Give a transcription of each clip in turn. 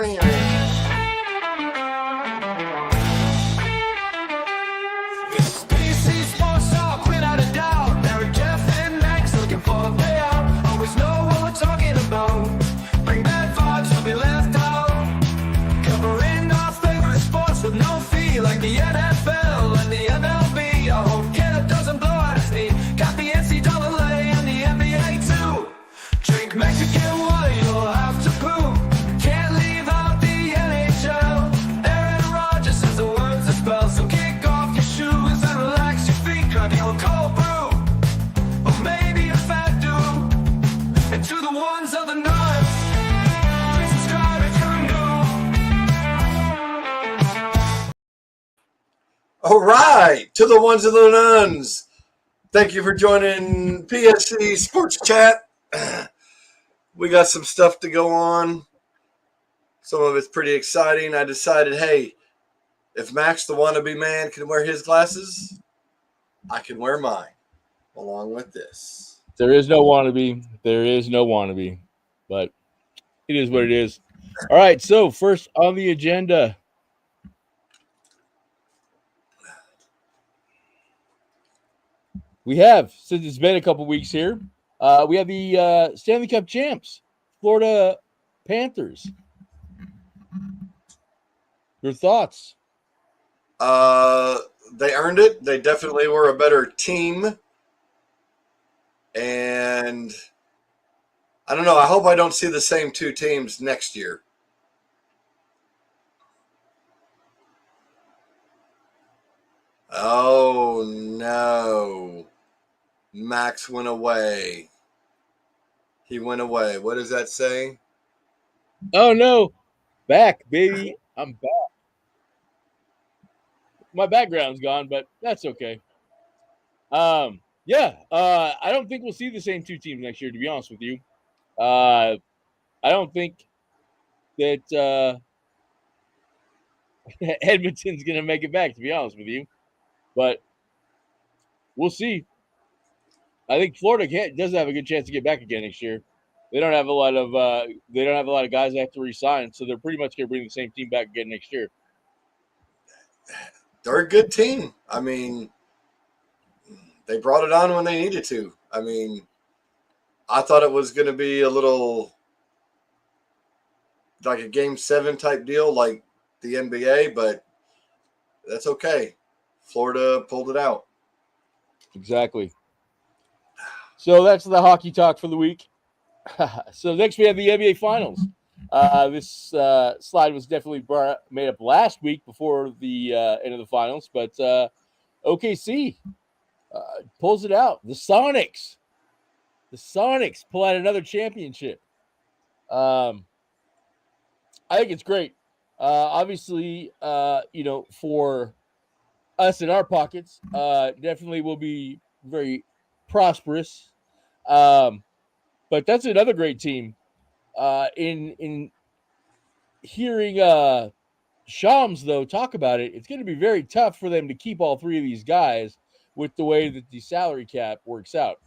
PSC Sports Talk, without a doubt. Eric, Jeff, and Max looking for a payout. Always know what we're talking about. Bring that vibes, don't be left out. Covering our favorite sports with no fee, like the NFL and the MLB. I hope Canada doesn't blow out his knee. Got the NCAA and the NBA too. Drink Mexican wine, you'll have to poop. Can't leave out the NHL. Aaron Rodgers says the words that spell. So kick off your shoes and relax your feet. Grab your cold brew, or maybe a fat dude. And to the ones of the nuts, please subscribe if you're new. All right, to the ones and the nuns. Thank you for joining PSC Sports Chat. We got some stuff to go on. Some of it's pretty exciting. I decided, hey, if Max the wannabe man can wear his glasses, I can wear mine along with this. There is no wannabe. There is no wannabe. But it is what it is. All right, so first on the agenda. We have, since it's been a couple weeks here, we have the Stanley Cup champs, Florida Panthers. Your thoughts? They earned it. They definitely were a better team. And I don't know. I hope I don't see the same two teams next year. Oh, no. Max went away. He went away. What does that say? Oh, no. Back, baby. I'm back. My background's gone, but that's okay. I don't think we'll see the same two teams next year, to be honest with you. I don't think that Edmonton's going to make it back, to be honest with you. But we'll see. I think Florida does have a good chance to get back again next year. They don't have a lot of guys that have to re-sign, so they're pretty much going to bring the same team back again next year. They're a good team. I mean, they brought it on when they needed to. I mean, I thought it was going to be a little like a Game 7 type deal like the NBA, but that's okay. Florida pulled it out. Exactly. So that's the hockey talk for the week. So next we have the NBA Finals. This slide was definitely made up last week before the end of the finals, but OKC pulls it out. The Sonics pull out another championship. I think it's great. Obviously, for us in our pockets, definitely will be very prosperous. But that's another great team. In hearing Shams, though, talk about it, it's going to be very tough for them to keep all three of these guys with the way that the salary cap works out.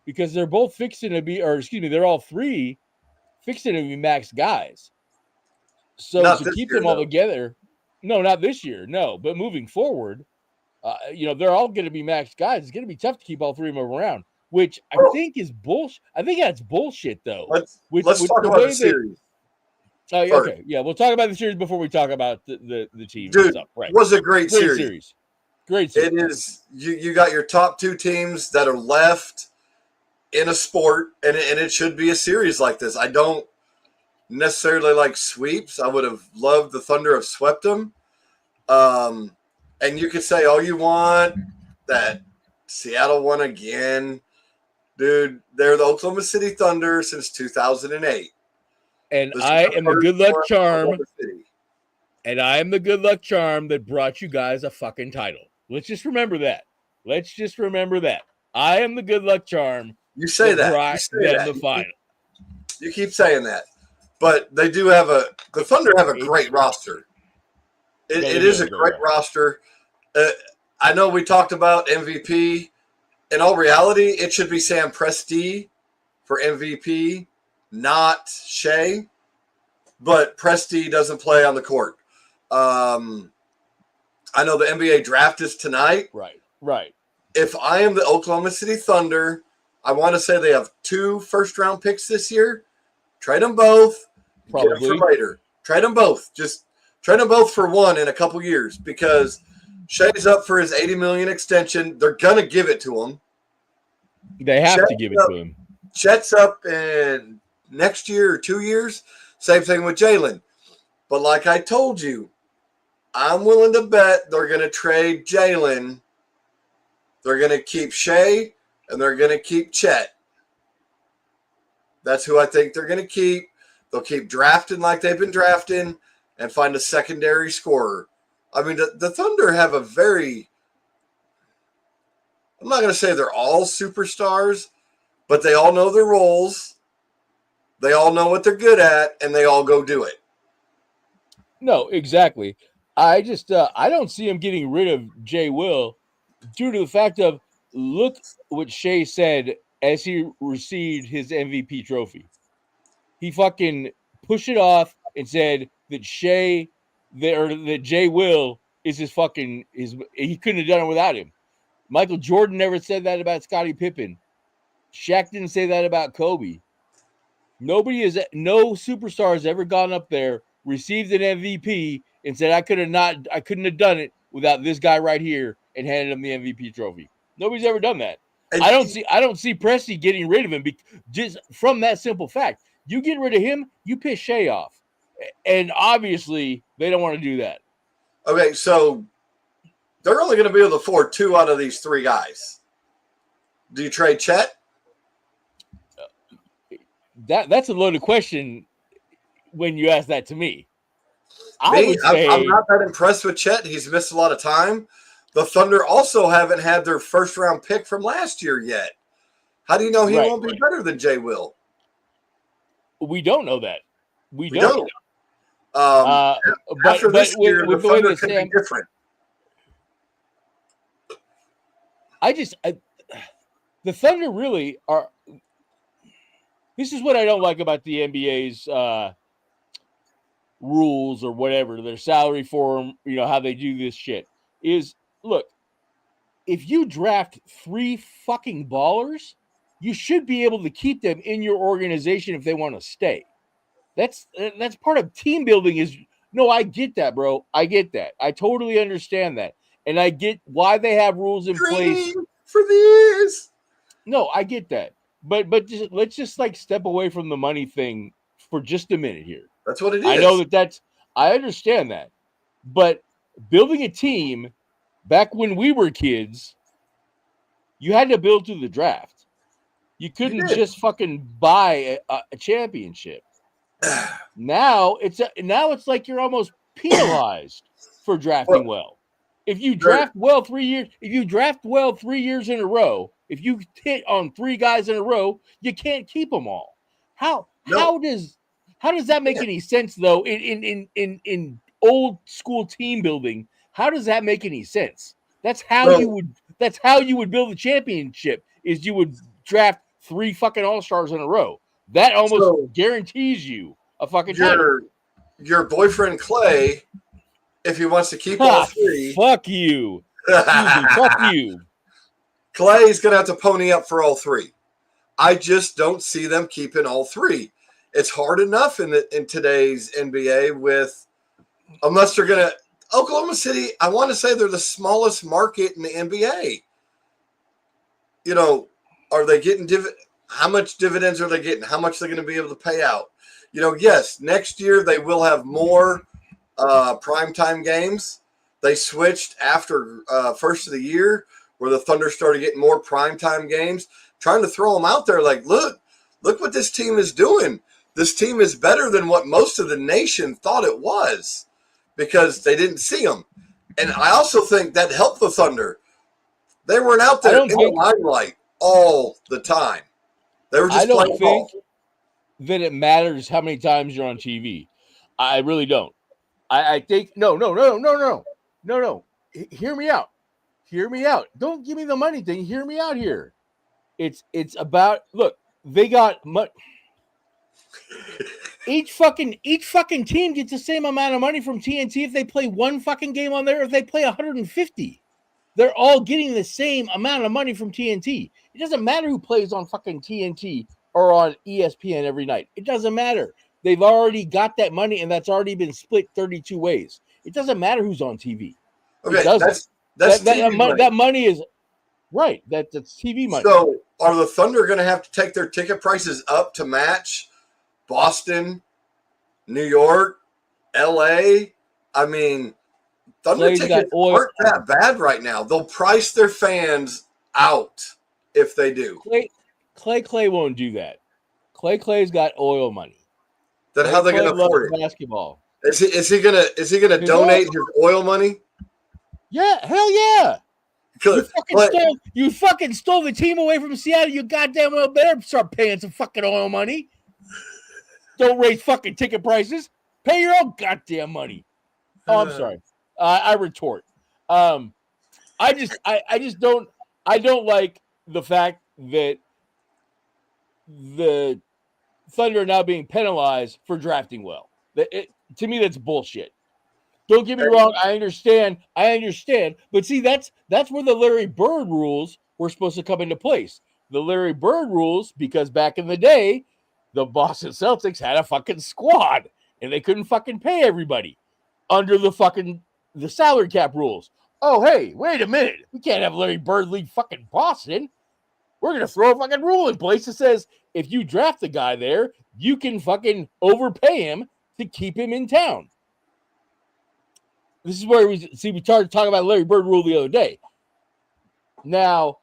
Because they're both they're all three fixing to be max guys. So Not to this keep year, them all though. together, no, not this year, no. But moving forward, they're all going to be max guys. It's going to be tough to keep all three of them around, which I think is bullshit. I think that's bullshit, though. Let's With talk the about way the series. Okay, yeah, we'll talk about the series before we talk about the team. Dude, and stuff. Right. was a great series. Great series. It is. You got your top two teams that are left in a sport, and it should be a series like this. I don't necessarily like sweeps. I would have loved the Thunder have swept them. And you could say all you want that Seattle won again. Dude, they're the Oklahoma City Thunder since 2008. And I am the good luck charm. And I am the good luck charm that brought you guys a fucking title. Let's just remember that. I am the good luck charm. You say that. Brought them the final. You keep saying that. But they do have the Thunder have a great roster. It is a great roster. I know we talked about MVP. In all reality, it should be Sam Presti for MVP, not Shea. but Presti doesn't play on the court. I know the NBA draft is tonight. Right. If I am the Oklahoma City Thunder, I want to say they have 2 first-round picks this year. Trade them both. Get them Probably. for later. Trade them both. Just trade them both for one in a couple years because Shea's up for his $80 million extension. They're gonna give it to him. They have Chet's to give it up, to him. Chet's up in next year or 2 years. Same thing with Jalen. But like I told you, I'm willing to bet they're gonna trade Jalen. They're gonna keep Shea and they're gonna keep Chet. That's who I think they're gonna keep. They'll keep drafting like they've been drafting and find a secondary scorer. I mean, the Thunder have a very, I'm not going to say they're all superstars, but they all know their roles. They all know what they're good at, and they all go do it. No, exactly. I just I don't see him getting rid of Jay Will due to the fact of look what Shea said as he received his MVP trophy. He fucking pushed it off and said that that Jay Will is he couldn't have done it without him. Michael Jordan never said that about Scottie Pippen. Shaq didn't say that about Kobe. No superstar has ever gone up there, received an MVP, and said I couldn't have done it without this guy right here and handed him the MVP trophy. Nobody's ever done that. And I don't see Presti getting rid of him just from that simple fact. You get rid of him, you piss Shea off. And obviously, they don't want to do that. Okay, so they're only going to be able to afford 2 out of these 3 guys. Do you trade Chet? That's a loaded question when you ask that to me. I'm not that impressed with Chet. He's missed a lot of time. The Thunder also haven't had their first-round pick from last year yet. How do you know he won't be better than Jay Will? We don't know that. We don't. After this year, the Thunder could be different. The Thunder really are. This is what I don't like about the NBA's rules or whatever, their salary form, how they do this shit is, look, if you draft 3 fucking ballers, you should be able to keep them in your organization if they want to stay. That's part of team building I get that, bro. I get that. I totally understand that. And I get why they have rules in place for this. No, I get that. But let's just like step away from the money thing for just a minute here. That's what it is. I know I understand that. But building a team back when we were kids, you had to build through the draft. You couldn't just fucking buy a championship. Now it's like you're almost penalized for drafting well. If you draft well 3 years, if you draft well 3 years in a row, if you hit on 3 guys in a row, you can't keep them all. How does that make any sense though? In old school team building, how does that make any sense? That's how you would build a championship. Is you would draft 3 fucking all-stars in a row. That almost guarantees you a fucking title. Your boyfriend Clay, if he wants to keep all 3, fuck you. Fuck you. Clay's gonna have to pony up for all 3. I just don't see them keeping all 3. It's hard enough in today's NBA unless they're gonna. Oklahoma City, I want to say they're the smallest market in the NBA. Are they getting how much dividends are they getting? How much are they going to be able to pay out? Yes, next year they will have more primetime games. They switched after first of the year where the Thunder started getting more primetime games, trying to throw them out there like, look what this team is doing. This team is better than what most of the nation thought it was because they didn't see them. And I also think that helped the Thunder. They weren't out there in the limelight all the time. They were just playing ball. That it matters how many times you're on TV. I really don't. I think no. Hear me out. Don't give me the money thing. Hear me out here. It's about look. They got Each fucking team gets the same amount of money from TNT if they play one fucking game on there, or if they play 150. They're all getting the same amount of money from TNT. It doesn't matter who plays on fucking TNT or on ESPN every night. It doesn't matter. They've already got that money, and that's already been split 32 ways. It doesn't matter who's on TV. Okay, It doesn't. that's that TV money, money. that money is right. That's TV money. So are the Thunder going to have to take their ticket prices up to match Boston, New York, LA? I mean, Thunder Clay's tickets aren't that bad right now. They'll price their fans out if they do. Clay won't do that. Clay's got oil money. Then how are they going to afford it? Basketball. Is he gonna donate his oil money? Yeah, hell yeah. You fucking stole the team away from Seattle. You goddamn well better start paying some fucking oil money. Don't raise fucking ticket prices. Pay your own goddamn money. Oh, I'm sorry. I retort. I don't like the fact that the Thunder are now being penalized for drafting well. To me, that's bullshit. Don't get me wrong. I understand. But see, that's where the Larry Bird rules were supposed to come into place. The Larry Bird rules, because back in the day, the Boston Celtics had a fucking squad, and they couldn't fucking pay everybody under the salary cap rules. Oh, hey, wait a minute. We can't have Larry Bird leave fucking Boston. We're going to throw a fucking rule in place that says if you draft the guy there, you can fucking overpay him to keep him in town. This is where we started talking about Larry Bird rule the other day. Now,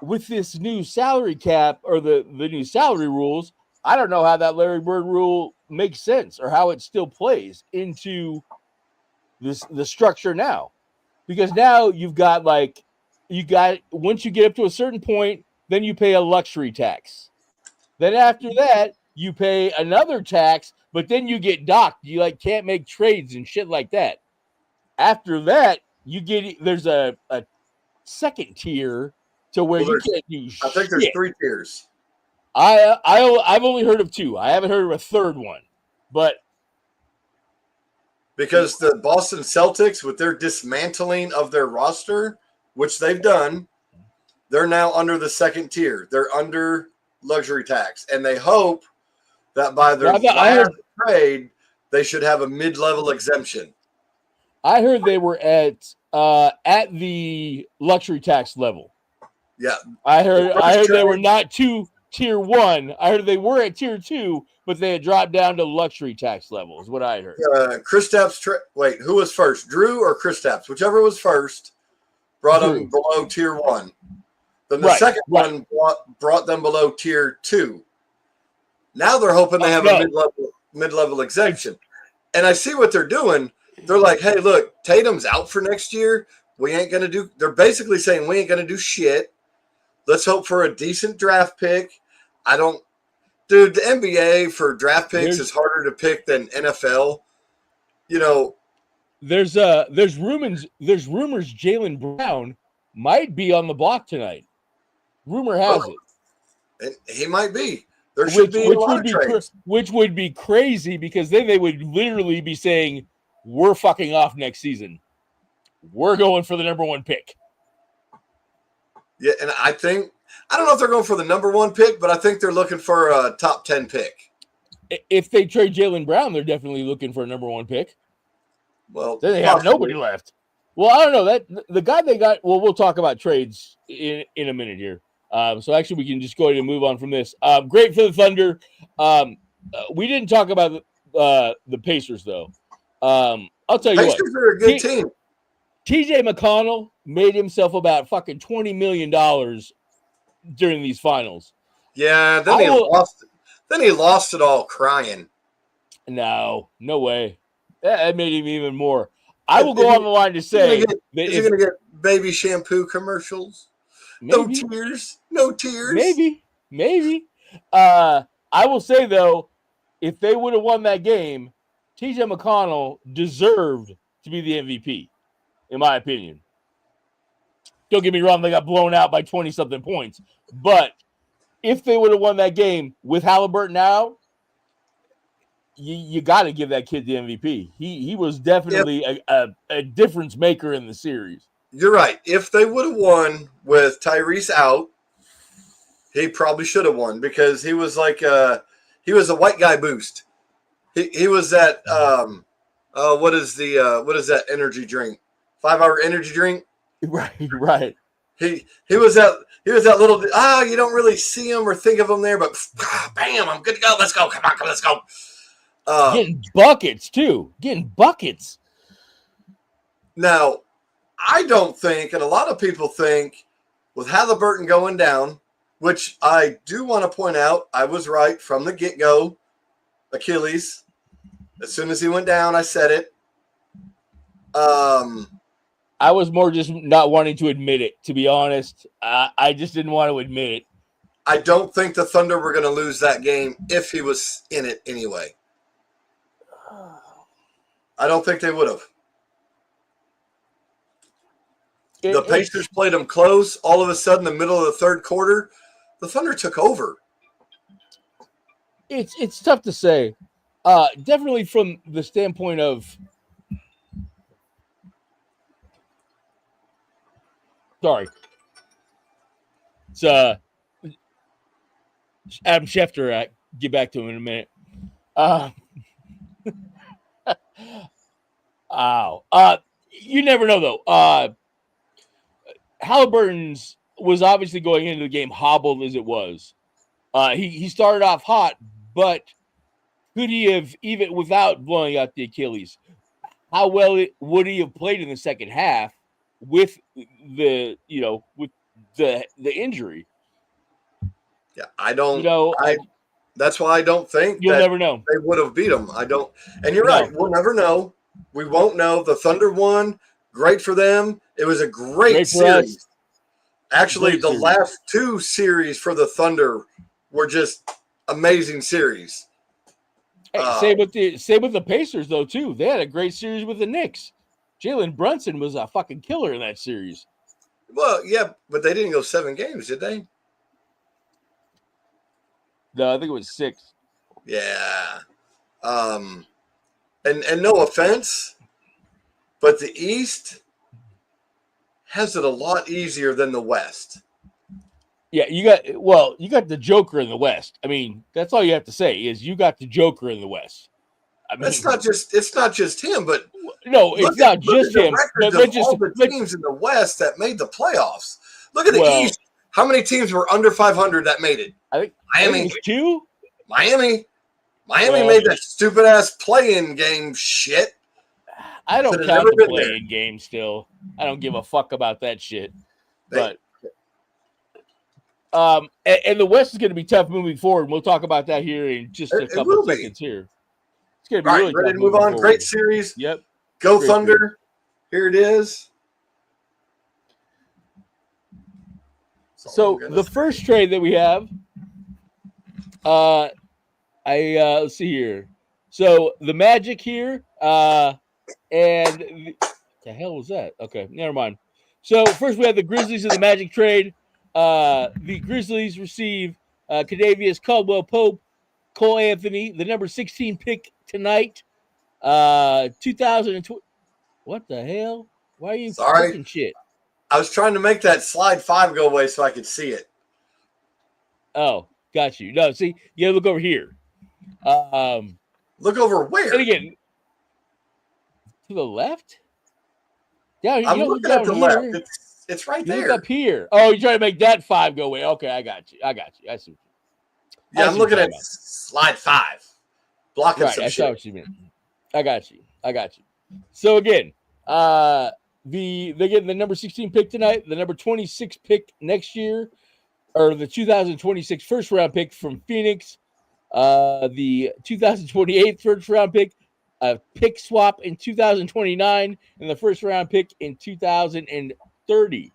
with this new salary cap or the new salary rules, I don't know how that Larry Bird rule makes sense or how it still plays into the structure now. Because now once you get up to a certain point, then you pay a luxury tax. Then after that, you pay another tax, but then you get docked. You can't make trades and shit like that. After that, there's a second tier to where you can't do shit. I think there's 3 tiers. I've only heard of 2. I haven't heard of a third one. But because the Boston Celtics, with their dismantling of their roster, which they've done, they're now under the second tier. They're under luxury tax. And they hope that by their last trade, they should have a mid-level exemption. I heard they were at the luxury tax level. Yeah. I heard they were not tier 1. I heard they were at tier 2, but they had dropped down to luxury tax level, is what I heard. Kristaps, who was first? Drew or Kristaps? Whichever was first brought them below tier 1. Then the second one brought them below tier 2. Now they're hoping they have a mid-level exemption. And I see what they're doing. They're like, hey, look, Tatum's out for next year. We ain't going to do – they're basically saying we ain't going to do shit. Let's hope for a decent draft pick. Dude, the NBA for draft picks is harder to pick than NFL. You know, there's rumors Jaylen Brown might be on the block tonight. Rumor has it. He might be. There should be a lot of trades. Which would be crazy, because then they would literally be saying, we're fucking off next season. We're going for the number 1 pick. Yeah, and I don't know if they're going for the number 1 pick, but I think they're looking for a top 10 pick. If they trade Jaylen Brown, they're definitely looking for a number 1 pick. Well, then they have nobody left. Well, I don't know that the guy they got. Well, we'll talk about trades in a minute here. So actually, we can just go ahead and move on from this. Great for the Thunder. We didn't talk about the Pacers though. I'll tell you what. Pacers are a good team. TJ McConnell made himself about fucking $20 million during these finals. Yeah, then he lost it all crying. No way. That made him even more. I will go on the line to say is he going to get baby shampoo commercials? Maybe. No tears. Maybe. I will say, though, if they would have won that game, TJ McConnell deserved to be the MVP, in my opinion. Don't get me wrong, they got blown out by 20-something points. But if they would have won that game with Halliburton out, you got to give that kid the MVP. He was definitely a difference maker in the series. You're right. If they would have won with Tyrese out, he probably should have won because he was like he was a white guy boost. He was that what is that energy drink? 5-hour energy drink? Right. He was that little you don't really see him or think of him there, but bam, I'm good to go. Let's go. Come on, let's go. Getting buckets too. Getting buckets. Now, I don't think, and a lot of people think, with Halliburton going down, which I do want to point out, I was right from the get-go. Achilles. As soon as he went down, I said it. I was more just not wanting to admit it, to be honest. I just didn't want to admit it. I don't think the Thunder were going to lose that game if he was in it anyway. I don't think they would have. The Pacers played them close. All of a sudden, the middle of the third quarter, the Thunder took over. It's tough to say. Definitely from the standpoint of sorry. It's Adam Schefter. Get back to him in a minute. You never know though. Halliburton's was obviously going into the game hobbled as it was. He started off hot, but could he have, even without blowing out the Achilles, how well would he have played in the second half with the injury? Yeah, I don't. That's why I don't think you'll never know. They would have beat them. I don't. And you're right. We'll never know. We won't know. The Thunder won. Great for them. It was a great series. Actually, the last two series for the Thunder were just amazing series. Hey, same with the Pacers though too. They had a great series with the Knicks. Jalen Brunson was a fucking killer in that series. Well, yeah, but they didn't go 7 games, did they? No, I think it was 6. Yeah. And no offense, but the East has it a lot easier than the West. Yeah, you got the Joker in the West. I mean, that's all you have to say is you got the Joker in the West. I mean, it's not just him, but no, it's not just him. But all the teams in the West that made the playoffs. Look at the East. How many teams were under 500 that made it? I think Miami. 2. Miami made that stupid ass play-in game shit. I don't count the play-in game still. I don't give a fuck about that shit. But and the West is going to be tough moving forward. And we'll talk about that here in just a couple of seconds here. It's going to be really ready to move on. Forward. Great series. Yep. Go great Thunder. Series. Here it is. So the first trade that we have, let's see here. So the Magic here, and the hell was that? Okay, never mind. So first we have the Grizzlies and the Magic trade. The Grizzlies receive Kadavius Caldwell-Pope, Cole Anthony, the number 16 pick tonight. 2020. What the hell? Why are you fucking shit? I was trying to make that slide 5 go away so I could see it. Oh, got you. No, see, you gotta look over here. Look over where? And again, to the left? Yeah, I'm looking at the left. It's right there. Look up here. Oh, you're trying to make that 5 go away. Okay, I got you. I see. Yeah, I'm looking at slide 5. Blocking some shit. I saw what you meant. I got you. So again, they get the number 16 pick tonight, the number 26 pick next year, or the 2026 first round pick from Phoenix, the 2028 first round pick, a pick swap in 2029, and the first round pick in 2030.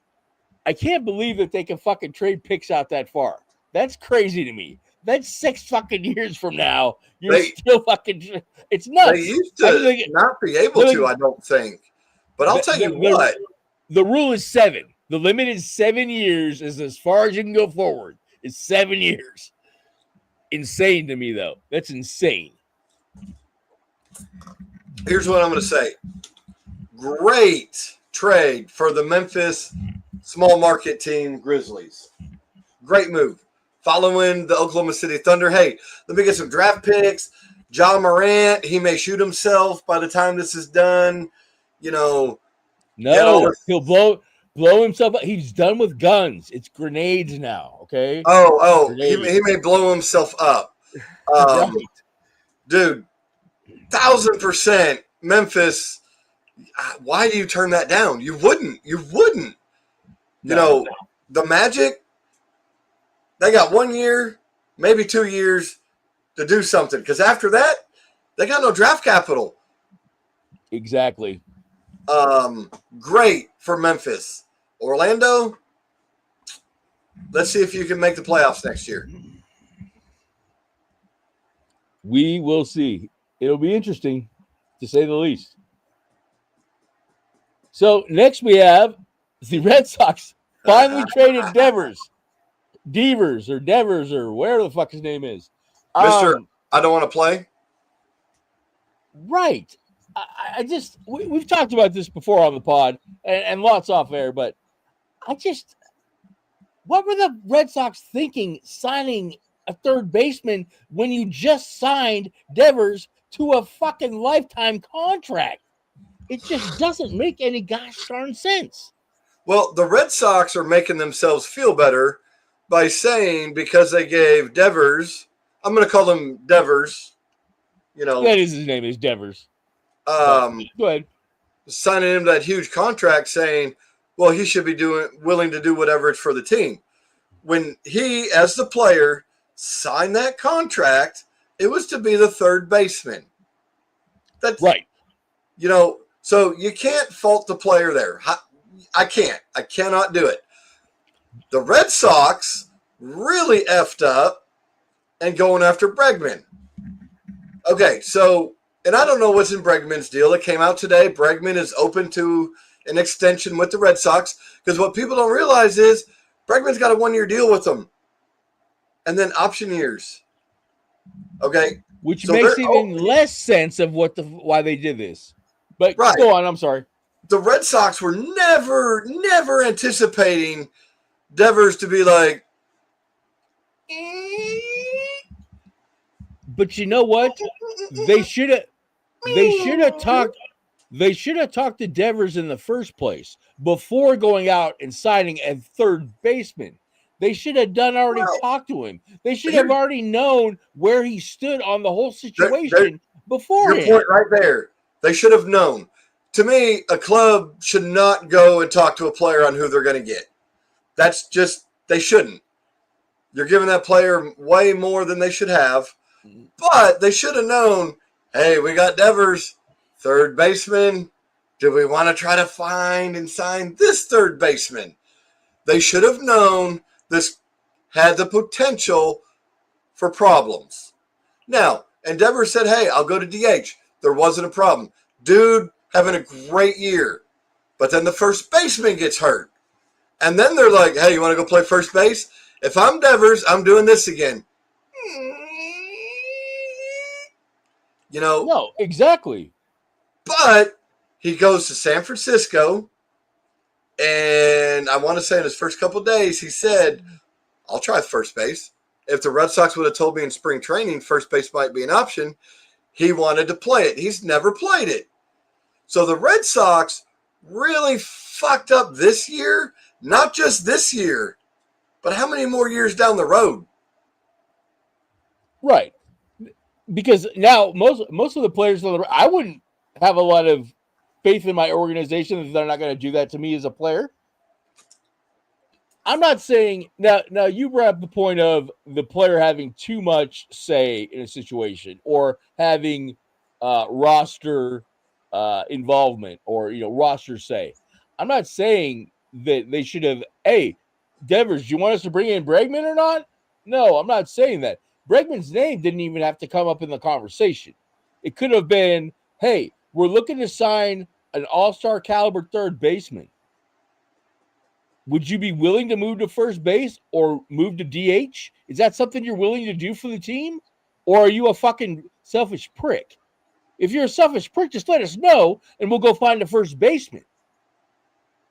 I can't believe that they can fucking trade picks out that far. That's crazy to me. That's 6 fucking years from now. You're still fucking. It's nuts. They used to not be able to, I don't think. But I'll tell you what. The rule is 7. The limit is 7 years. Is as far as you can go forward. It's 7 years. Insane to me, though. That's insane. Here's what I'm going to say. Great trade for the Memphis small market team Grizzlies. Great move. Following the Oklahoma City Thunder. Hey, let me get some draft picks. John Morant, he may shoot himself by the time this is done. You know, No, he'll blow himself up. He's done with guns. It's grenades now, okay? He may blow himself up. Right. Dude, 1,000% Memphis. Why do you turn that down? You wouldn't. You know, the Magic, they got 1 year, maybe 2 years to do something. Because after that, they got no draft capital. Exactly. Great for Memphis. Orlando, let's see if you can make the playoffs next year. We will see. It'll be interesting, to say the least. So next we have the Red Sox finally traded Devers or whatever the fuck his name is. Mr. I don't want to play. Right. I just we've talked about this before on the pod and lots off air, but what were the Red Sox thinking signing a third baseman when you just signed Devers to a fucking lifetime contract? It just doesn't make any gosh darn sense. Well, the Red Sox are making themselves feel better by saying because they gave Devers, I'm going to call him Devers, you know. That is his name is Devers. Go ahead. Signing him that huge contract saying, well, he should be willing to do whatever it's for the team. When he, as the player, signed that contract, it was to be the third baseman. That's right. You know, so you can't fault the player there. I can't. I cannot do it. The Red Sox really effed up and going after Bregman. Okay, so, and I don't know what's in Bregman's deal. It came out today. Bregman is open to an extension with the Red Sox because what people don't realize is Bregman's got a 1-year deal with them and then option years. Okay. Which makes even less sense of why they did this. But right. Go on, I'm sorry. The Red Sox were never anticipating Devers to be like. But you know what? They should have talked to Devers in the first place before going out and signing a third baseman. They should have talked to him. They should have already known where he stood on the whole situation beforehand. Your point right there. They should have known. To me, a club should not go and talk to a player on who they're going to get. That's just, they shouldn't. You're giving that player way more than they should have. But they should have known, hey, we got Devers, third baseman. Do we want to try to find and sign this third baseman? They should have known this had the potential for problems. Now, and Devers said, hey, I'll go to DH. There wasn't a problem. Dude having a great year. But then the first baseman gets hurt. And then they're like, hey, you want to go play first base? If I'm Devers, I'm doing this again. You know? No, exactly. But he goes to San Francisco. And I want to say in his first couple of days, he said, I'll try first base. If the Red Sox would have told me in spring training first base might be an option, he wanted to play it. He's never played it. So the Red Sox really fucked up this year, not just this year, but how many more years down the road? Right. Because now most of the players, I wouldn't have a lot of faith in my organization that they're not going to do that to me as a player. I'm not saying now you brought up the point of the player having too much say in a situation or having roster involvement or roster say. I'm not saying that they should have, hey, Devers, do you want us to bring in Bregman or not? No, I'm not saying that. Bregman's name didn't even have to come up in the conversation. It could have been, hey, we're looking to sign an all-star caliber third baseman. Would you be willing to move to first base or move to DH? Is that something you're willing to do for the team? Or are you a fucking selfish prick? If you're a selfish prick, just let us know, and we'll go find a first baseman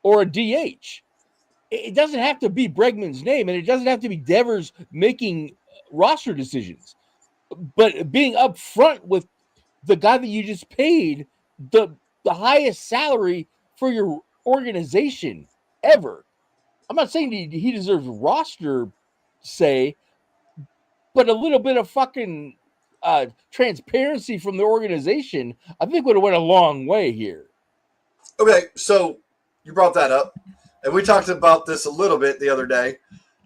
or a DH. It doesn't have to be Bregman's name, and it doesn't have to be Devers making roster decisions. But being upfront with the guy that you just paid the highest salary for your organization ever. I'm not saying he deserves roster say, but a little bit of fucking transparency from the organization, I think would have went a long way here. Okay, so you brought that up, and we talked about this a little bit the other day.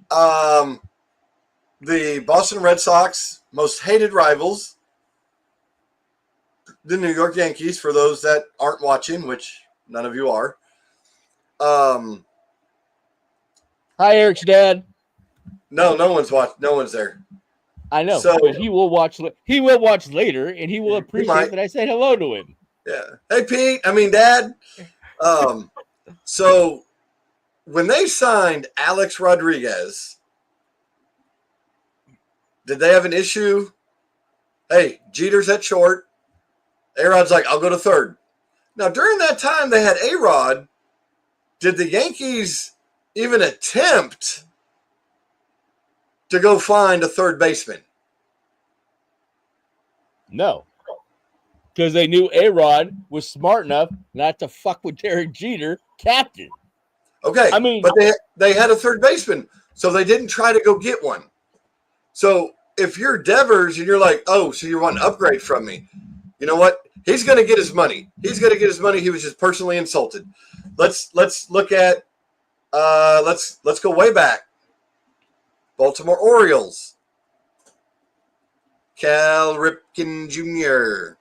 The Boston Red Sox most hated rivals, the New York Yankees, for those that aren't watching, which none of you are. Hi, Eric's dad. No one's watched. No one's there. I know, So- but he will watch. He will watch later, and he will He appreciate might. that I said hello to him. Yeah. Hey, Pete. I mean, Dad. So when they signed Alex Rodriguez, did they have an issue? Hey, Jeter's at short. A-Rod's like, I'll go to third. Now, during that time they had A-Rod, did the Yankees even attempt to go find a third baseman? No, because they knew A-Rod was smart enough not to fuck with Derek Jeter, captain. Okay, I mean- but they had a third baseman, so they didn't try to go get one. So if you're Devers and you're like, oh, so you want an upgrade from me, you know what? He's going to get his money. He's going to get his money. He was just personally insulted. Let's look at let's go way back. Baltimore Orioles. Cal Ripken Jr.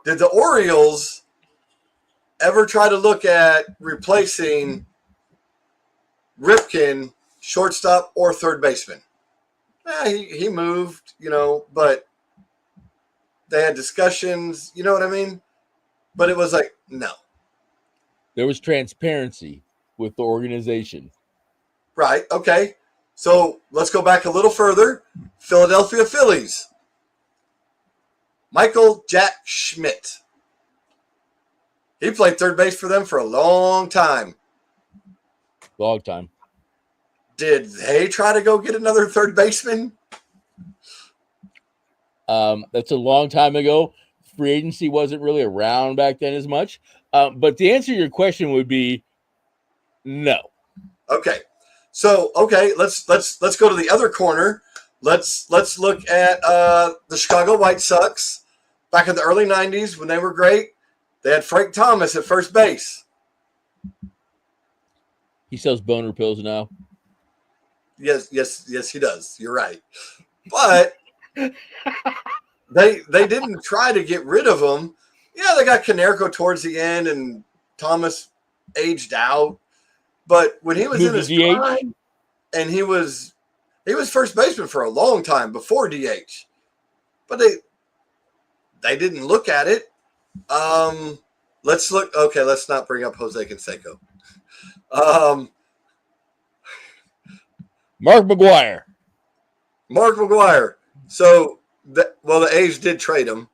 Did the Orioles ever try to look at replacing Ripken, shortstop or third baseman? He moved, but they had discussions, you know what I mean? But it was like, no. There was transparency with the organization. Right, okay. So let's go back a little further. Philadelphia Phillies. Michael Jack Schmidt. He played third base for them for a long time. Long time. Did they try to go get another third baseman? That's a long time ago. Free agency wasn't really around back then as much. But the answer to your question would be no. Okay. So, let's go to the other corner. Let's look at the Chicago White Sox back in the early 90s when they were great. They had Frank Thomas at first base. He sells boner pills now. Yes, he does. You're right. But they didn't try to get rid of him. Yeah, they got Canerco towards the end, and Thomas aged out. But when he was in his prime, and he was first baseman for a long time before DH. But they didn't look at it. Let's look. Okay, let's not bring up Jose Canseco. Mark McGwire. So, the A's did trade him,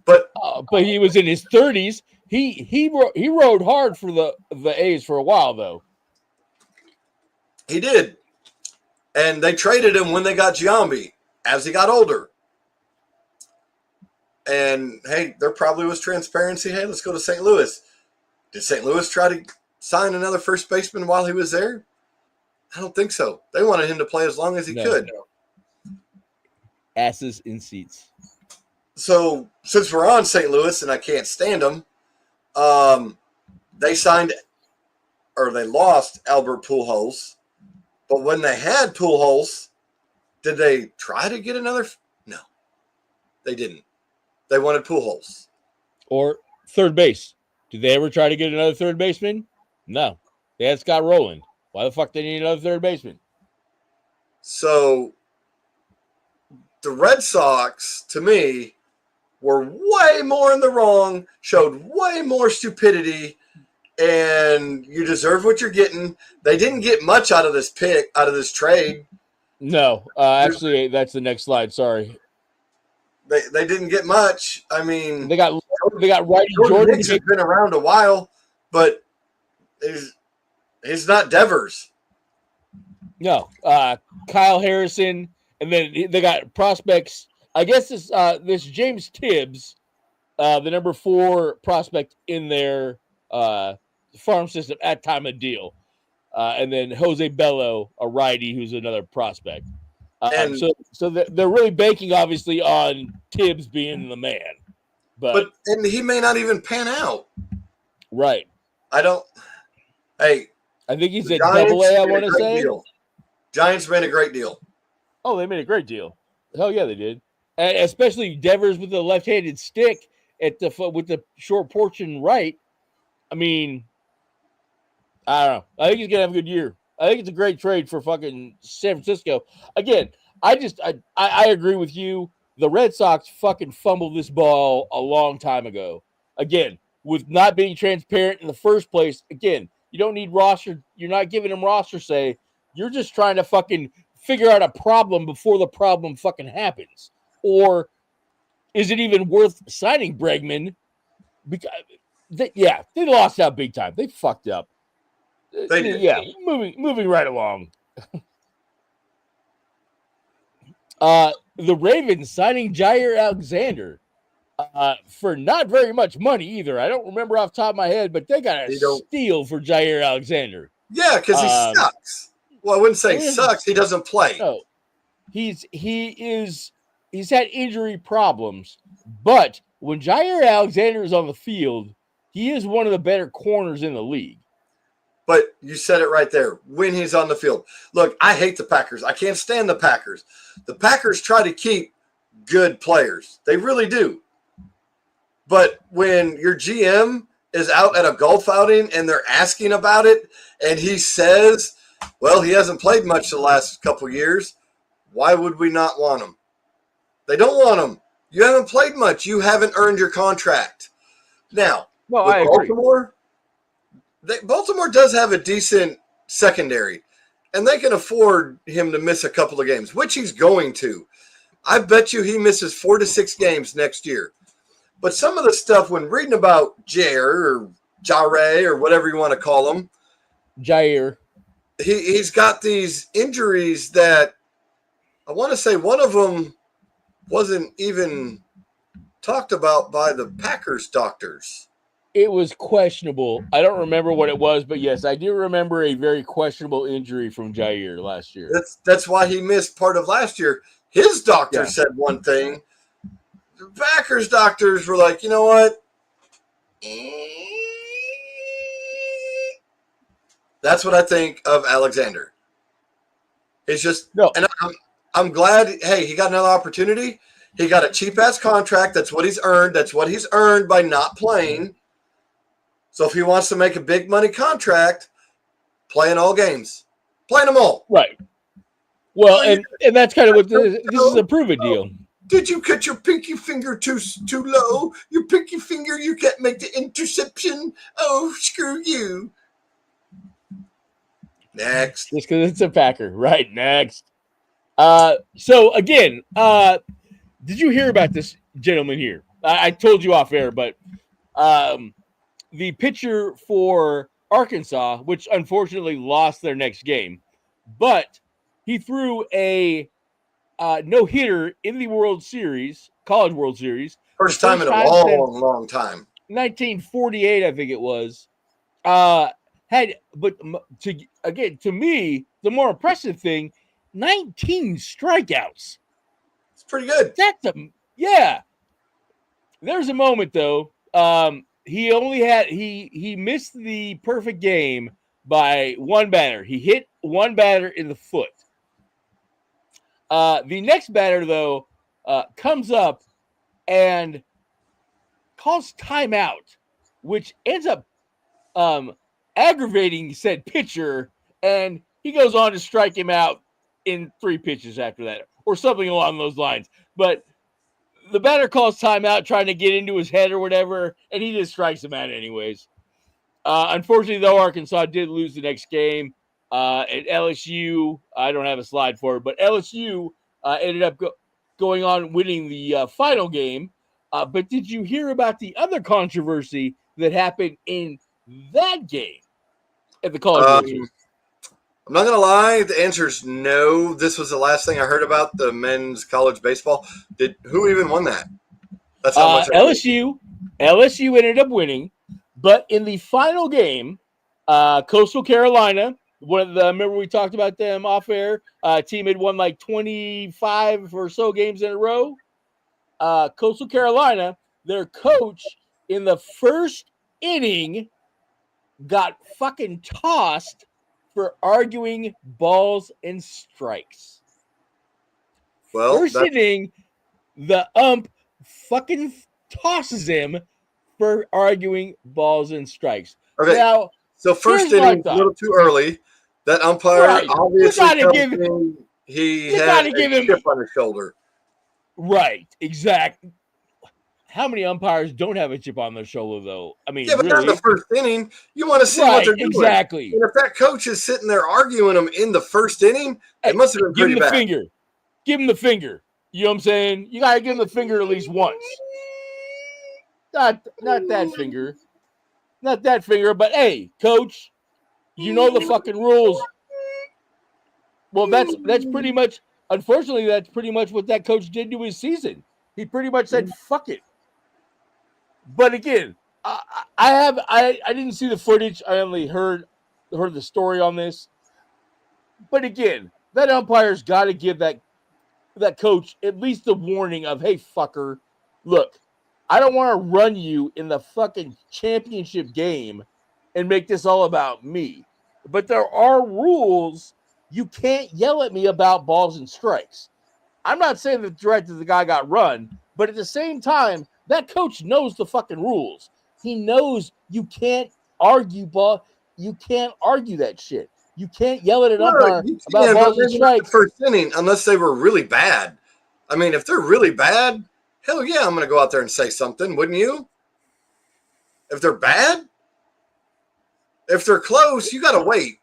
but he was in his 30s. He rode hard for the A's for a while, though. he did, and they traded him when they got Giambi as he got older. And hey, there probably was transparency. Hey, let's go to St. Louis. Did St. Louis try to sign another first baseman while he was there? I don't think so. They wanted him to play as long as he could. Asses in seats. So since we're on St. Louis and I can't stand them, they lost Albert Pujols. But when they had Pujols, did they try to get another? No, they didn't. They wanted Pujols. Or third base. Did they ever try to get another third baseman? No. They had Scott Rowland. Why the fuck they need another third baseman? So the Red Sox, to me, were way more in the wrong, showed way more stupidity, and you deserve what you're getting. They didn't get much out of this trade. No. Actually, that's the next slide. Sorry. They didn't get much. I mean, They got righty Jordan. Hicks has been around a while, but he's not Devers. No, Kyle Harrison, and then they got prospects. I guess this James Tibbs, the number 4 prospect in their farm system at time of deal, and then Jose Bello, a righty, who's another prospect. So they're really banking obviously on Tibbs being the man, but he may not even pan out. Right. I don't. Hey, I think he's at AA. I want to say. Deal. Giants made a great deal. Oh, they made a great deal. Hell yeah, they did. And especially Devers with the left-handed stick with the short portion right. I mean, I don't know. I think he's gonna have a good year. I think it's a great trade for fucking San Francisco. Again, I agree with you. The Red Sox fucking fumbled this ball a long time ago. Again, with not being transparent in the first place. Again, you don't need roster. You're not giving them roster say. You're just trying to fucking figure out a problem before the problem fucking happens. Or is it even worth signing Bregman? Because they lost out big time. They fucked up. They did. Yeah, moving right along. The Ravens signing Jaire Alexander for not very much money either. I don't remember off the top of my head, but they got a steal for Jaire Alexander. Yeah, because he sucks. Well, I wouldn't say sucks. He doesn't play. No, he's had injury problems, but when Jaire Alexander is on the field, he is one of the better corners in the league. But you said it right there. When he's on the field, look, I hate the Packers. I can't stand the Packers. The Packers try to keep good players. They really do. But when your GM is out at a golf outing and they're asking about it, and he says, well, he hasn't played much the last couple years, why would we not want him? They don't want him. You haven't played much. You haven't earned your contract. Now, I agree. Baltimore does have a decent secondary, and they can afford him to miss a couple of games, which he's going to. I bet you he misses 4 to 6 games next year. But some of the stuff when reading about Jaire or whatever you want to call him, Jaire, he's got these injuries that I want to say one of them wasn't even talked about by the Packers doctors. It was questionable. I don't remember what it was, but yes, I do remember a very questionable injury from Jaire last year. That's why he missed part of last year. His doctor said one thing. The Packers doctors were like, you know what? That's what I think of Alexander. It's just no. And I'm glad, hey, he got another opportunity. He got a cheap-ass contract. That's what he's earned. That's what he's earned by not playing. So if he wants to make a big money contract, playing all games. Playing them all. Right. Well, and that's kind of what this is a prove-it deal. Did you cut your pinky finger too low? Your pinky finger, you can't make the interception. Oh, screw you. Next. Just because it's a Packer. Right, next. So, again, did you hear about this gentleman here? I told you off air, but the pitcher for Arkansas, which unfortunately lost their next game, but he threw a no-hitter in the World Series, College World Series. First time in a long time. 1948, I think it was. To me, the more impressive thing, 19 strikeouts. It's pretty good. There's a moment though. He missed the perfect game by one batter. He hit one batter in the foot. The next batter though comes up and calls timeout, which ends up aggravating said pitcher, and he goes on to strike him out in 3 pitches after that, or something along those lines. But the batter calls timeout, trying to get into his head or whatever, and he just strikes him out anyways. Unfortunately, though, Arkansas did lose the next game. At LSU, I don't have a slide for it, but LSU ended up going on winning the final game. But did you hear about the other controversy that happened in that game at the College World Series? I'm not gonna lie. The answer is no. This was the last thing I heard about the men's college baseball. Who even won that? That's how much LSU. LSU ended up winning, but in the final game, Coastal Carolina. Remember we talked about them off air. Team had won like 25 or so games in a row. Coastal Carolina, their coach in the first inning got fucking tossed for arguing balls and strikes. Well, First inning, the ump fucking tosses him for arguing balls and strikes. okay. Now, So first here's my inning, a thought. little too early. That umpire Right. obviously You gotta tells give- me he you had gotta a give him- chip on his shoulder. Right, exactly. How many umpires don't have a chip on their shoulder, though? I mean, Yeah, but not in really? the first inning. You want to see what Right, they're doing. exactly. And if that coach is sitting there arguing them in the first inning, Hey, it must have been give pretty him the bad. finger. Give him the finger. You know what I'm saying? You gotta give him the finger at least once. Not that finger. Not that finger, but hey, coach, you know the fucking rules. Well, that's pretty much, unfortunately, that's pretty much what that coach did to his season. He pretty much said, fuck it. But again, I didn't see the footage. I only heard the story on this. But again, that umpire's got to give that coach at least the warning of, hey, fucker, look, I don't want to run you in the fucking championship game and make this all about me. But there are rules. You can't yell at me about balls and strikes. I'm not saying that the guy got run, but at the same time, that coach knows the fucking rules. He knows you can't argue ball. You can't argue that shit. You can't yell at an umpire about balls and strikes. First inning, unless they were really bad. I mean, if they're really bad, hell yeah, I'm going to go out there and say something, wouldn't you? If they're bad, if they're close, you got to wait.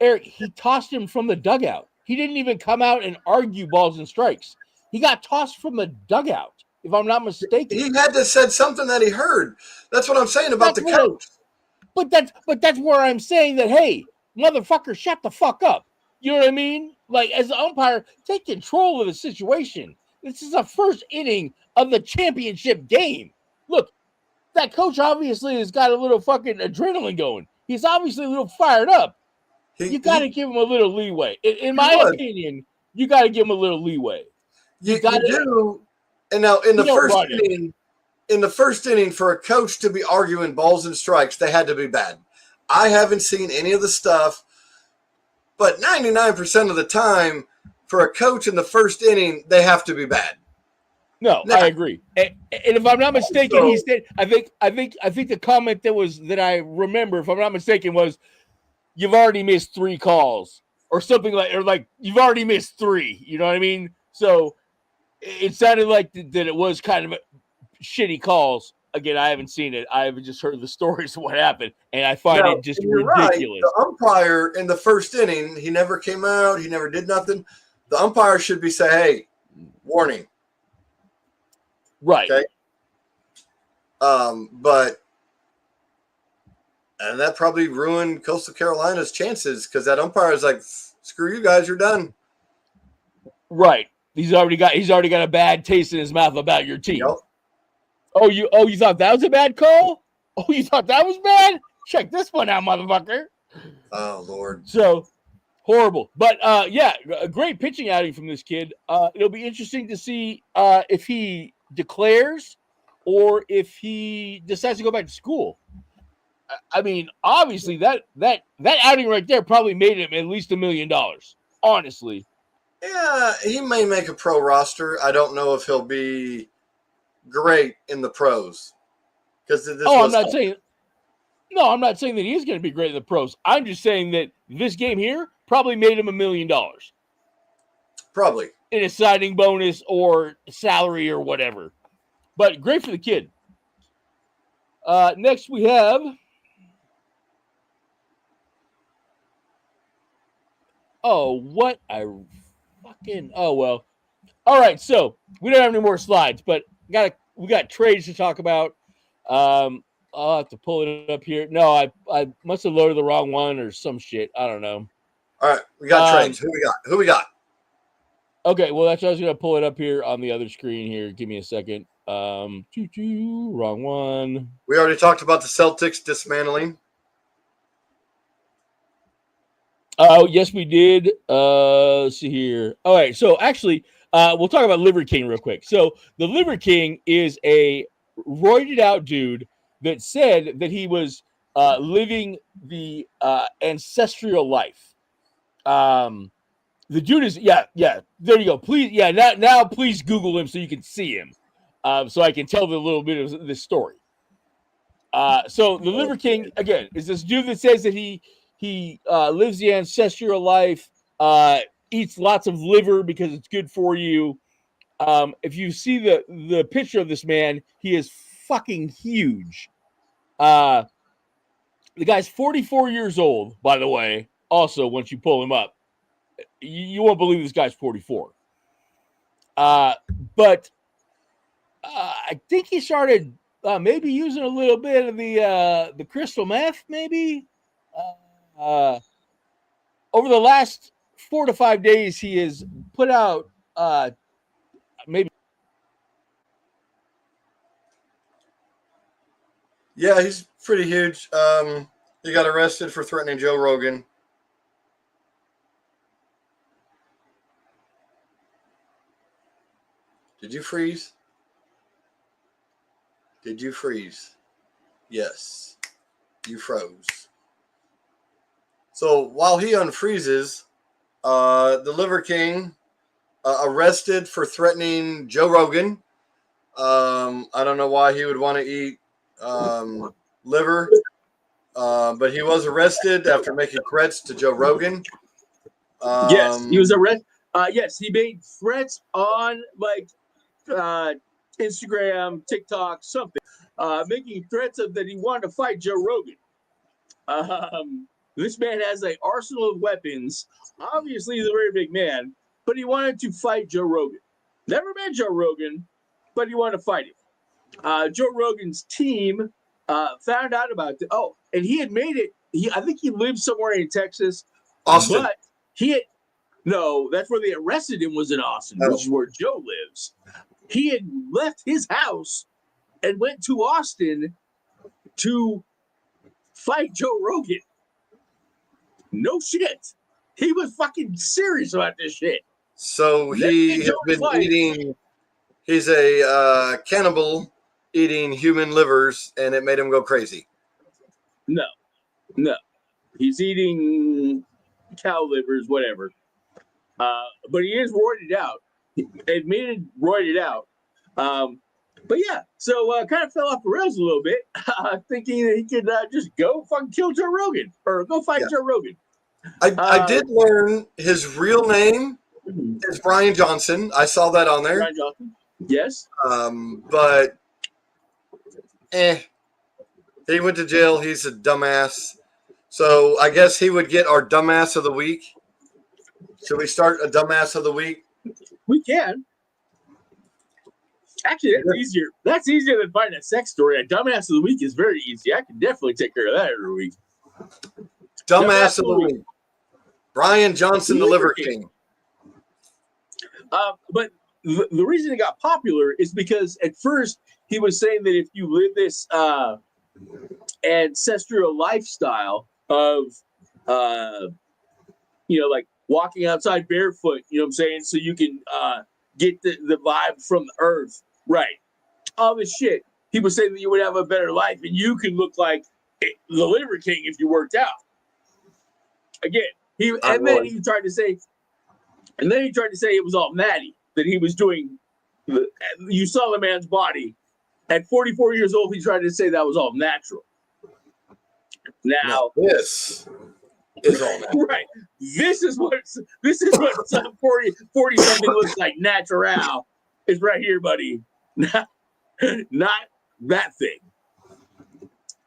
Eric, he tossed him from the dugout. He didn't even come out and argue balls and strikes. He got tossed from the dugout, if I'm not mistaken. He had to said something that he heard. That's what I'm saying about the coach. But that's where I'm saying that, hey, motherfucker, shut the fuck up. You know what I mean? Like, as an umpire, take control of the situation. This is the first inning of the championship game. Look, that coach obviously has got a little fucking adrenaline going. He's obviously a little fired up. You got to give him a little leeway. In my opinion, you got to give him a little leeway. You do. And now in the first inning, for a coach to be arguing balls and strikes, they had to be bad. I haven't seen any of the stuff, but 99% of the time, for a coach in the first inning, they have to be bad. No, now, I agree. And if I'm not mistaken, he said, I think the comment that I remember, if I'm not mistaken, was, you've already missed 3 calls or something like you've already missed 3. You know what I mean? So it sounded like that it was kind of shitty calls. Again, I haven't seen it. I haven't just heard the stories of what happened, and I find it just ridiculous. Right. The umpire in the first inning, he never came out. He never did nothing. The umpire should be saying, hey, warning. Right. Okay. And that probably ruined Coastal Carolina's chances because that umpire is like, screw you guys, you're done. Right. He's already got a bad taste in his mouth about your team. Yep. Oh, you thought that was a bad call? Oh, you thought that was bad? Check this one out, motherfucker. Oh, Lord. So horrible. But yeah, a great pitching outing from this kid. It'll be interesting to see if he declares or if he decides to go back to school. I mean, obviously that outing right there probably made him at least $1 million. Honestly. Yeah, he may make a pro roster. I don't know if he'll be great in the pros. I'm not saying that he is going to be great in the pros. I'm just saying that this game here probably made him $1 million. Probably. In a signing bonus or salary or whatever. But great for the kid. Next we have what a fucking. Oh well. All right, so we don't have any more slides, but we got trades to talk about. I'll have to pull it up here. No, I must have loaded the wrong one or some shit. I don't know. All right, we got trades. Who we got? Who we got? Okay, well that's why I was gonna pull it up here on the other screen here. Give me a second. Wrong one. We already talked about the Celtics dismantling. Oh, yes, we did. Let's see here. All right, so actually, we'll talk about Liver King real quick. So the Liver King is a roided out dude that said that he was living the ancestral life. The dude is yeah. There you go. Please, now please Google him so you can see him, so I can tell the little bit of this story. So the Liver King again is this dude that says that he lives the ancestral life, eats lots of liver because it's good for you. If you see the picture of this man, he is fucking huge. The guy's 44 years old, by the way. Also, once you pull him up, you won't believe this guy's 44. But I think he started maybe using a little bit of the crystal meth, maybe. Over the last 4 to 5 days, he has put out maybe. Yeah, he's pretty huge. He got arrested for threatening Joe Rogan. Did you freeze? Did you freeze? Yes, you froze. So while he unfreezes, the Liver King arrested for threatening Joe Rogan. I don't know why he would want to eat liver, but he was arrested after making threats to Joe Rogan. Yes, he was arrested. Yes, he made threats on Instagram, TikTok, something, making threats of that he wanted to fight Joe Rogan. This man has an arsenal of weapons. Obviously, he's a very big man, but he wanted to fight Joe Rogan. Never met Joe Rogan, but he wanted to fight him. Joe Rogan's team found out about it. Oh, and he had made it. I think he lived somewhere in Texas. Austin. But no, that's where they arrested him, was in Austin, which is where Joe lives. He had left his house and went to Austin to fight Joe Rogan. No shit. He was fucking serious about this shit. So he has been eating. He's a cannibal eating human livers, and it made him go crazy. No. He's eating cow livers, whatever. But he is roided out. Admitted roided out. But yeah, so kind of fell off the rails a little bit, thinking that he could just go fucking kill Joe Rogan or go fight Joe Rogan. I did learn his real name is Brian Johnson. I saw that on there. Brian Johnson. Yes. But he went to jail. He's a dumbass. So I guess he would get our dumbass of the week. Should we start a dumbass of the week? We can. Actually, that's easier. That's easier than finding a sex story. A dumbass of the week is very easy. I can definitely take care of that every week. Dumbass of the week. Brian Johnson, the Liver King. But the reason it got popular is because at first he was saying that if you live this ancestral lifestyle of, like walking outside barefoot, you know what I'm saying? So you can get the vibe from the earth. Right. All this shit. He was saying that you would have a better life and you can look like the Liver King if you worked out. Again, then he tried to say it was all Maddie, that he was doing. You saw the man's body. At 44 years old, he tried to say that was all natural. Now this is all natural. Right. This is what some 40 something looks like natural. Is right here, buddy. Not that thing.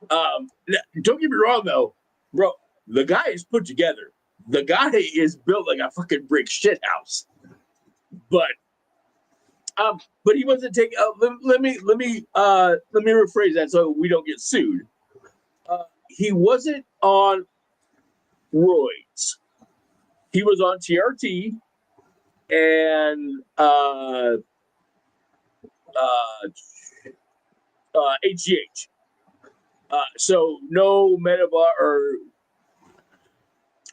Don't get me wrong though, bro. The guy is put together. The guy is built like a fucking brick shit house. But he wasn't taking. Let me rephrase that so we don't get sued. He wasn't on roids. He was on TRT and HGH. So no Metabar or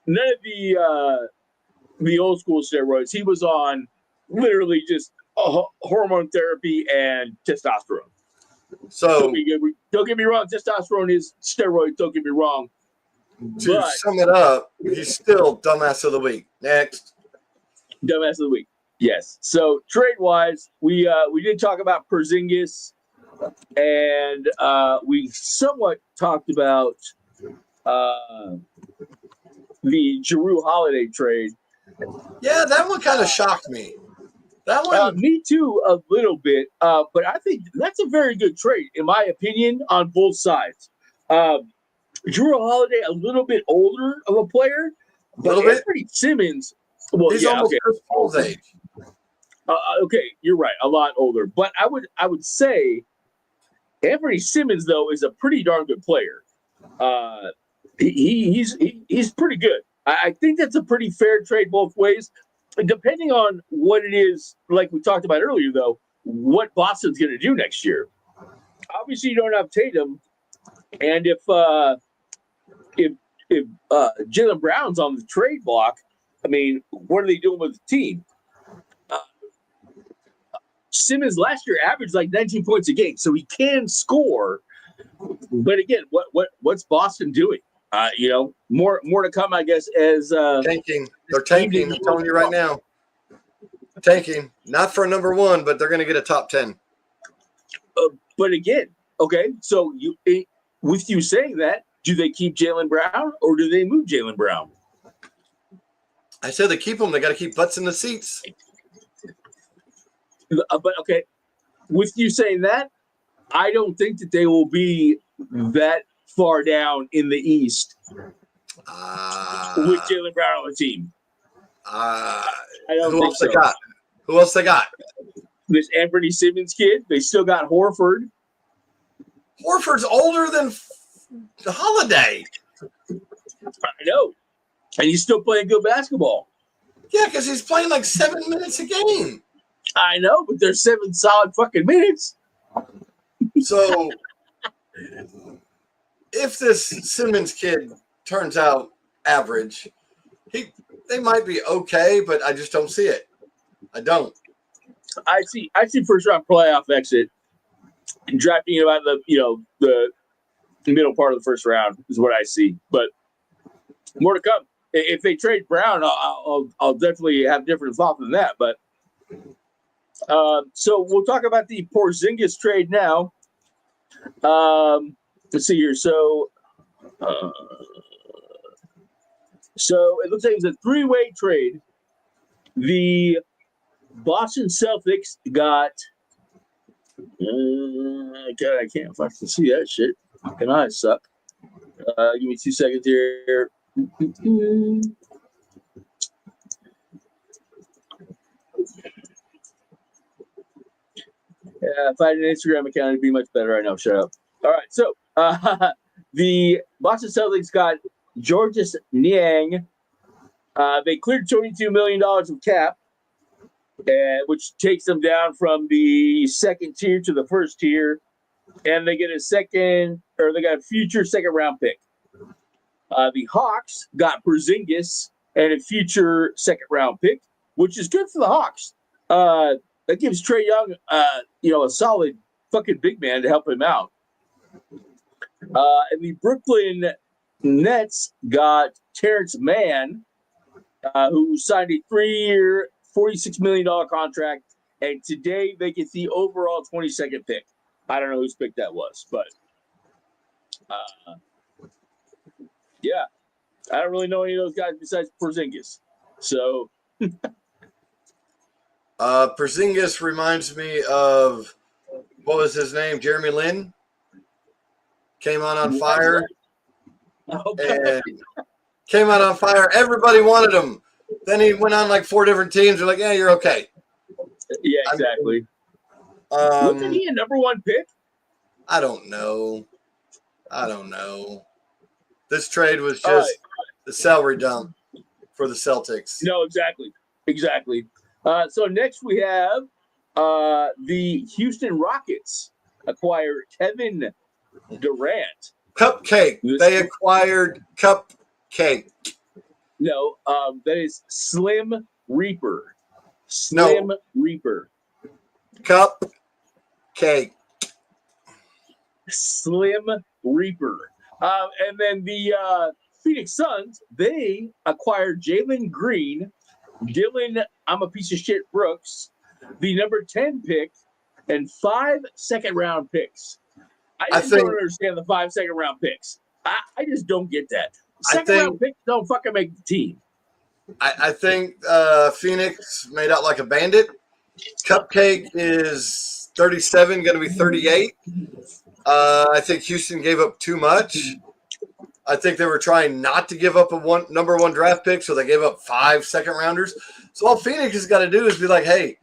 none of the old school steroids. He was on literally just hormone therapy and testosterone. So don't get me wrong, testosterone is steroids. Don't get me wrong. to sum it up, he's still dumbass of the week. Next, dumbass of the week. Yes. So trade wise, we did talk about Porzingis, and we somewhat talked about the Jrue Holiday trade. yeah, that one kind of shocked me. That one, Me too, a little bit. But I think that's a very good trade, in my opinion, on both sides. Jrue Holiday, a little bit older of a player, but Anthony Simmons. Well, he's yeah, almost okay. Chris Paul's age. Okay, you're right, a lot older. But I would say Anthony Simmons though is a pretty darn good player. He's pretty good. I think that's a pretty fair trade both ways. Depending on what it is, like we talked about earlier, though, what Boston's going to do next year. Obviously, you don't have Tatum, and if Jaylen Brown's on the trade block, I mean, what are they doing with the team? Simmons last year averaged like 19 points a game, so he can score. But again, what's Boston doing? More to come, I guess. As Tanking, they're tanking. I'm telling you right now, tanking. Not for a number one, but they're going to get a top 10. But again, okay. So with you saying that, do they keep Jaylen Brown or do they move Jaylen Brown? I said they keep them. They got to keep butts in the seats. But okay, with you saying that, I don't think that they will be that far down in the East with Jaylen Brown on the team. I don't who think else so. they got? Who else they got? This Anthony Simmons kid. They still got Horford. Horford's older than Holiday. I know. And he's still playing good basketball. Yeah, because he's playing like 7 minutes a game. I know, but there's 7 solid fucking minutes. So if this Simmons kid turns out average, they might be okay, but I just don't see it. I don't. I see first round playoff exit and drafting him out of the middle part of the first round is what I see. But more to come. If they trade Brown, I'll definitely have different thoughts than that. But so we'll talk about the Porzingis trade now. Let's see here. So it looks like it's a 3-way trade. The Boston Celtics got. God, I can't fucking see that shit. Fucking eyes suck. Give me 2 seconds here. Yeah, if I had an Instagram account, it'd be much better. I know. Shut up. All right. So the Boston Celtics got Georges Niang. They cleared $22 million of cap, which takes them down from the second tier to the first tier. And they get a future second round pick. The Hawks got Porzingis and a future second round pick, which is good for the Hawks. That gives Trae Young, a solid fucking big man to help him out. And the Brooklyn Nets got Terrence Mann, who signed a 3-year, $46 million contract. And today they get the overall 22nd pick. I don't know whose pick that was, but yeah, I don't really know any of those guys besides Porzingis. So Porzingis reminds me of, what was his name? Jeremy Lin. Came on fire. And came out on fire. Everybody wanted him. Then he went on like 4 different teams. They're like, yeah, you're okay. Yeah, exactly. Wasn't he a number one pick? I don't know. This trade was just the salary dump for the Celtics. No, exactly. So next we have the Houston Rockets acquire Kevin Durant. Cupcake. They acquired Cupcake. No, that is Slim Reaper. Reaper. Cupcake. Slim Reaper. And then the Phoenix Suns, they acquired Jalen Green, Dylan, I'm a piece of shit, Brooks, the number 10 pick, and 5 second-round picks. I don't understand the 5 second-round picks. I just don't get that. Second-round picks don't fucking make the team. I think Phoenix made out like a bandit. Cupcake is 37, going to be 38. I think Houston gave up too much. I think they were trying not to give up a number one draft pick, so they gave up 5 second-rounders. So all Phoenix has got to do is be like, hey,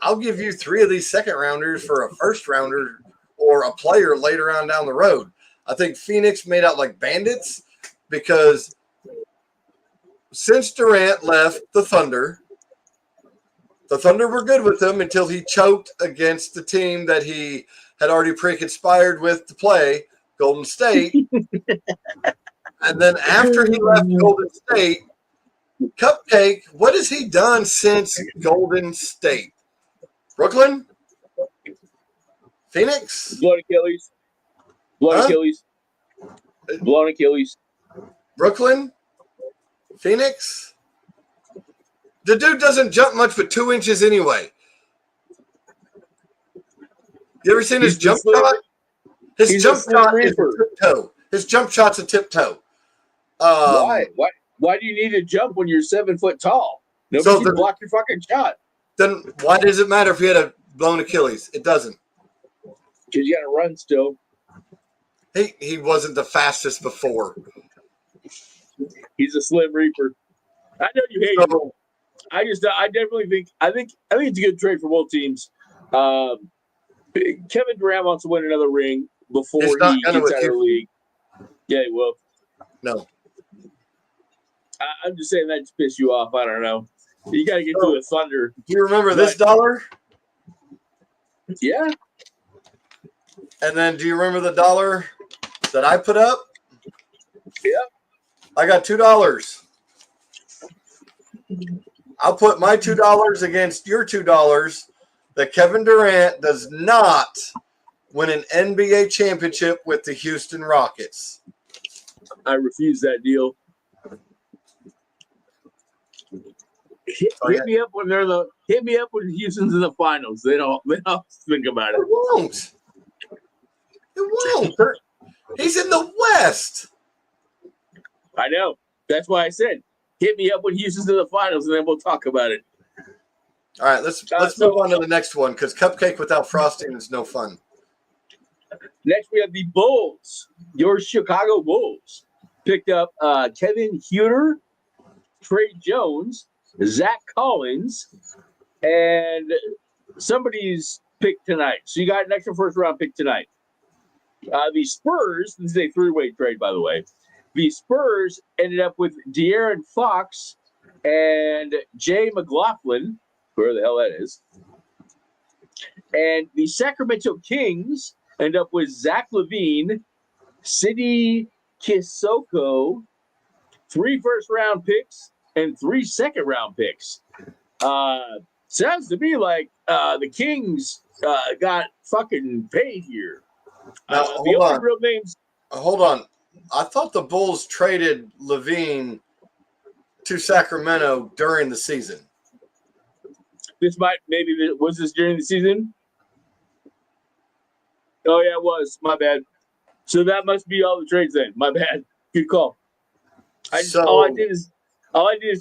I'll give you 3 of these second-rounders for a first-rounder or a player later on down the road. I think Phoenix made out like bandits because since Durant left the Thunder were good with him until he choked against the team that he had already pre-conspired with to play, Golden State. And then after he left Golden State, Cupcake, what has he done since Golden State? Brooklyn? Phoenix? Blown Achilles. Blown Achilles. Brooklyn? Phoenix? The dude doesn't jump much but 2 inches anyway. You ever seen his jump shot? His jump shot is a tiptoe. His jump shot's a tiptoe. Why? Why do you need to jump when you're 7 foot tall? Nobody can block your fucking shot. Then why does it matter if he had a blown Achilles? It doesn't. Because you got to run still. He wasn't the fastest before. He's a Slim Reaper. I know you hate him. I definitely think it's a good trade for both teams. Kevin Durant wants to win another ring before he gets out of the league. Yeah, he will. No. I'm just saying that to piss you off. I don't know. You got to get to the Thunder. Do you remember this dollar? Yeah. And then do you remember the dollar that I put up? Yeah. I got $2. I'll put my $2 against your $2 that Kevin Durant does not win an NBA championship with the Houston Rockets. I refuse that deal. Hit me up when Houston's in the finals. They don't think about it. It won't. He's in the West. I know. That's why I said hit me up when Houston's in the finals, and then we'll talk about it. All right, let's move on to the next one because cupcake without frosting is no fun. Next, we have the Bulls. Your Chicago Bulls picked up Kevin Huerter, Trey Jones, Zach Collins, and somebody's pick tonight. So you got an extra first-round pick tonight. The Spurs, this is a 3-way trade, by the way. The Spurs ended up with De'Aaron Fox and Jay McLaughlin, whoever the hell that is. And the Sacramento Kings end up with Zach LaVine, Sidi Kisoko, 3 first-round picks, and 3 second-round picks. Sounds to me like the Kings got fucking paid here. Now, the only real names. Hold on. I thought the Bulls traded LaVine to Sacramento during the season. Was this during the season? Oh yeah, it was. My bad. So that must be all the trades then. My bad. Good call. All I did is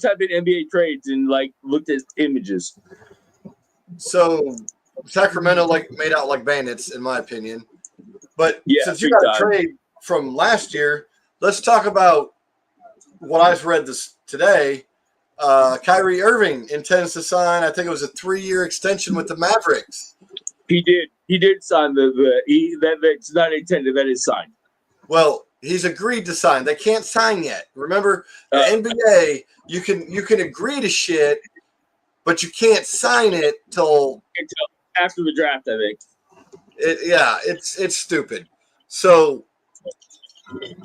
type in NBA trades and looked at images. So Sacramento made out like bandits, in my opinion. But since you got a trade from last year, let's talk about what I've read today. Kyrie Irving intends to sign, I think it was a 3-year extension with the Mavericks. He did. He did sign that's not intended. That is signed. Well, he's agreed to sign. They can't sign yet. Remember, the NBA, you can agree to shit, but you can't sign it until after the draft, I think. It's stupid. So,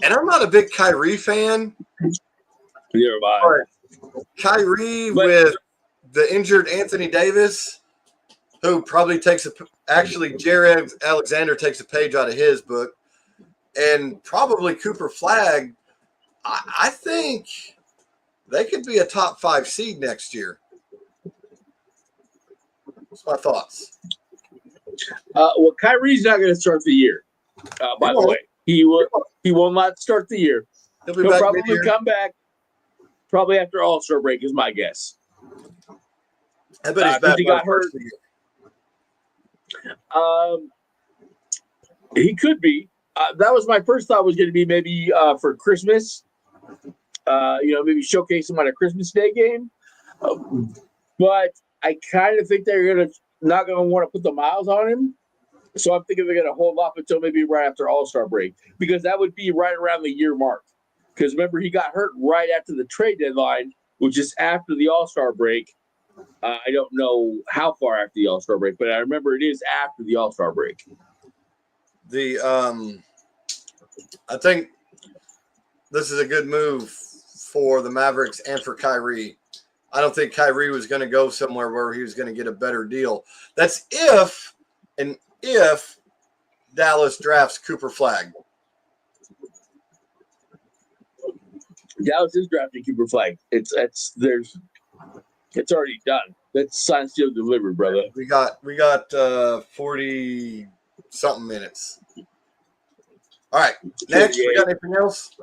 and I'm not a big Kyrie fan. Neither am I. But Kyrie with the injured Anthony Davis, who probably actually Jaire Alexander takes a page out of his book, and probably Cooper Flagg, I think they could be a top 5 seed next year. That's my thoughts. Well, Kyrie's not going to start the year. By the way, he will not start the year. He'll probably come back probably after All-Star break is my guess. I bet he's back. He got hurt. He could be. That was my first thought was going to be maybe for Christmas. Maybe showcase him on a Christmas Day game. But I kind of think they're not going to want to put the miles on him. So I'm thinking they're going to hold off until maybe right after All-Star break, because that would be right around the year mark. Because remember, he got hurt right after the trade deadline, which is after the All-Star break. I don't know how far after the All-Star break, but I remember it is after the All-Star break. I think this is a good move for the Mavericks and for Kyrie. I don't think Kyrie was going to go somewhere where he was going to get a better deal. That's if Dallas drafts Cooper Flagg. Dallas is drafting Cooper Flagg. It's already done. That's signed, sealed, delivered, brother. We got 40 something minutes. All right, next we got anything else?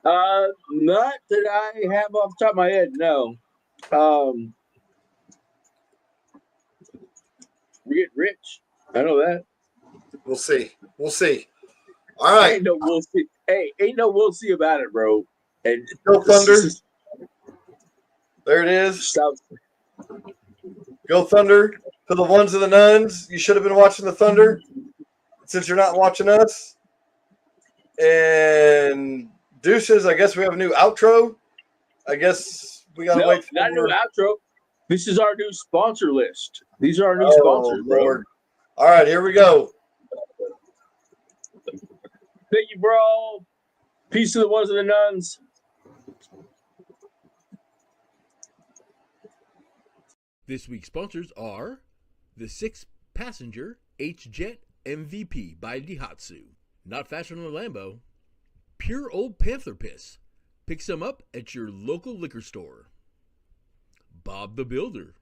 Not that I have off the top of my head. No. We get rich. I know that. We'll see. All right. Ain't no we'll see. Hey, ain't no we'll see about it, bro. And Go Thunder. There it is. Stop. Go Thunder. For the ones of the nuns, you should have been watching the Thunder since you're not watching us. And deuces, I guess we have a new outro. I guess we got to wait for not a new outro. This is our new sponsor list. These are our new sponsors, bro. Lord. All right, here we go. Thank you, bro. Peace to the ones of the nuns. This week's sponsors are the 6-passenger H-Jet MVP by Daihatsu. Not faster than a Lambo. Pure old Panther piss. Pick some up at your local liquor store. Bob the Builder.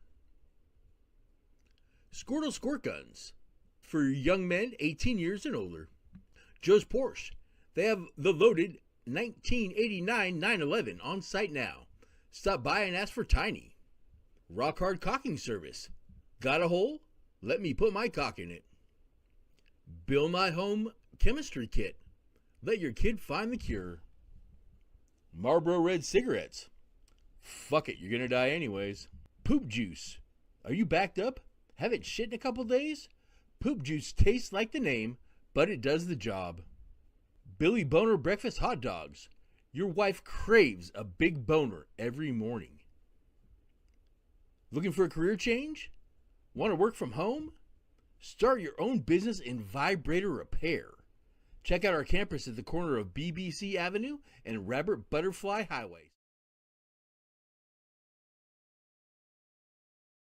Squirtle Squirt Guns for young men 18 years and older. Joe's Porsche. They have the loaded 1989 911 on site now. Stop by and ask for Tiny. Rock Hard Cocking Service. Got a hole? Let me put my cock in it. Build My Home Chemistry Kit. Let your kid find the cure. Marlboro Red Cigarettes. Fuck it, you're gonna die anyways. Poop Juice. Are you backed up? Haven't shit in a couple days? Poop Juice tastes like the name, but it does the job. Billy Boner Breakfast Hot Dogs. Your wife craves a big boner every morning. Looking for a career change? Want to work from home? Start your own business in vibrator repair. Check out our campus at the corner of BBC Avenue and Rabbit Butterfly Highway.